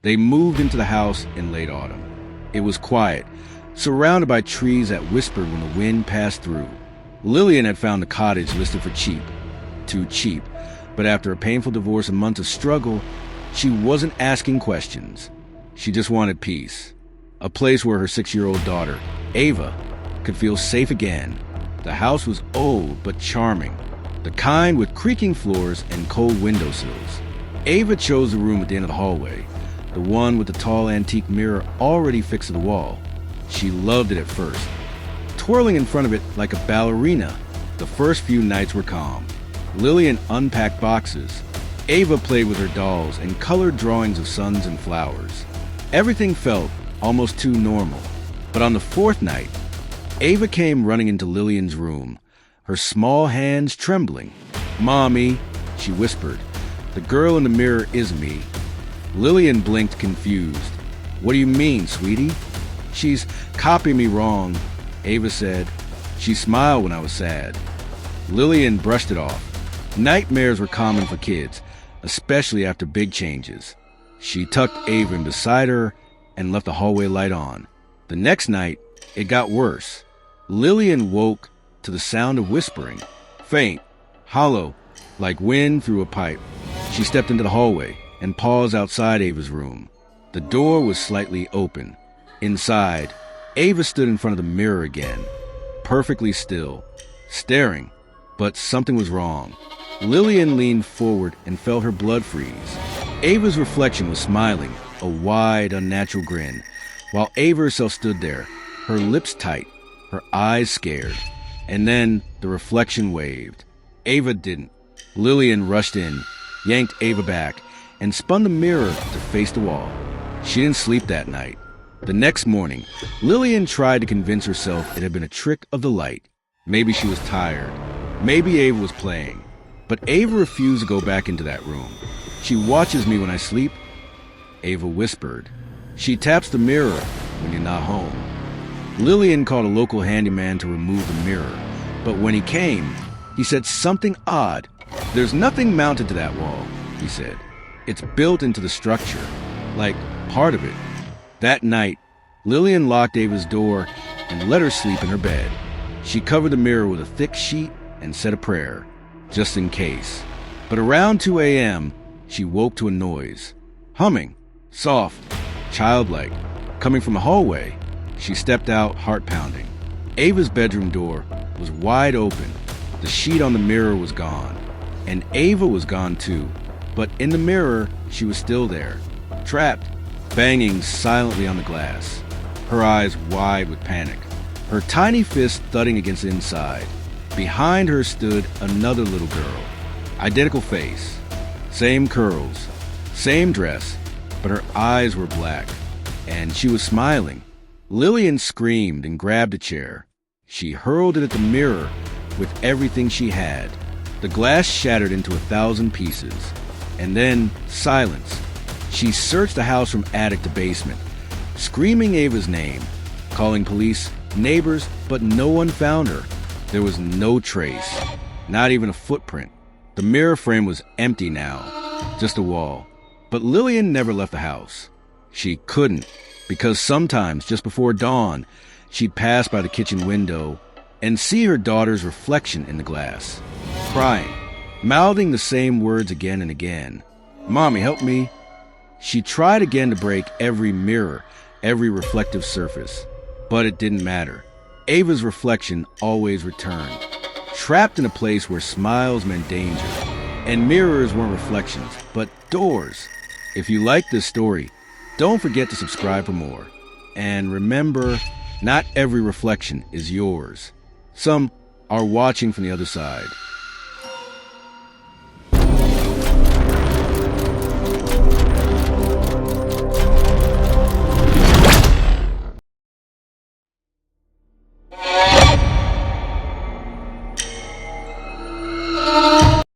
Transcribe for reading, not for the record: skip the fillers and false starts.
They moved into the house in late autumn. It was quiet, surrounded by trees that whispered when the wind passed through. Lillian had found the cottage listed for cheap. Too cheap. But after a painful divorce and months of struggle, she wasn't asking questions. She just wanted peace. A place where her 6-year-old daughter, Ava, could feel safe again. The house was old but charming, the kind with creaking floors and cold windowsills. Ava chose the room at the end of the hallway, the one with the tall antique mirror already fixed to the wall. She loved it at first, twirling in front of it like a ballerina. The first few nights were calm. Lillian unpacked boxes. Ava played with her dolls and colored drawings of suns and flowers. Everything felt almost too normal. But on the fourth night, Ava came running into Lillian's room, her small hands trembling. "Mommy," she whispered. "The girl in the mirror is me." Lillian blinked, confused. "What do you mean, sweetie?" "She's copying me wrong," Ava said. She smiled when I was sad. Lillian brushed it off. Nightmares were common for kids, especially after big changes. She tucked Ava in beside her and left the hallway light on. The next night, it got worse. Lillian woke to the sound of whispering, faint, hollow, like wind through a pipe. She stepped into the hallway and paused outside Ava's room. The door was slightly open. Inside, Ava stood in front of the mirror again, perfectly still, staring, but something was wrong. Lillian leaned forward and felt her blood freeze. Ava's reflection was smiling, a wide, unnatural grin, while Ava herself stood there, her lips tight, her eyes scared. And then the reflection waved. Ava didn't. Lillian rushed in, yanked Ava back, and spun the mirror to face the wall. She didn't sleep that night. The next morning, Lillian tried to convince herself it had been a trick of the light. Maybe she was tired. Maybe Ava was playing. But Ava refused to go back into that room. "She watches me when I sleep," Ava whispered. "She taps the mirror when you're not home." Lillian called a local handyman to remove the mirror, but when he came, he said something odd. "There's nothing mounted to that wall," he said. "It's built into the structure, like part of it." That night, Lillian locked Ava's door and let her sleep in her bed. She covered the mirror with a thick sheet and said a prayer, just in case. But around 2 a.m., she woke to a noise. Humming, soft, childlike, coming from the hallway. She stepped out, heart pounding. Ava's bedroom door was wide open. The sheet on the mirror was gone. And Ava was gone too. But in the mirror, she was still there, trapped, banging silently on the glass, her eyes wide with panic, her tiny fist thudding against the inside. Behind her stood another little girl, identical face, same curls, same dress, but her eyes were black, and she was smiling. Lillian screamed and grabbed a chair. She hurled it at the mirror with everything she had. The glass shattered into 1,000 pieces, and then silence. She searched the house from attic to basement, screaming Ava's name, calling police, neighbors, but no one found her. There was no trace, not even a footprint. The mirror frame was empty now, just a wall. But Lillian never left the house. She couldn't, because sometimes, just before dawn, she'd pass by the kitchen window and see her daughter's reflection in the glass, crying, mouthing the same words again and again. "Mommy, help me." She tried again to break every mirror, every reflective surface, but it didn't matter. Ava's reflection always returned, trapped in a place where smiles meant danger, and mirrors weren't reflections, but doors. If you like this story, don't forget to subscribe for more. And remember, not every reflection is yours. Some are watching from the other side.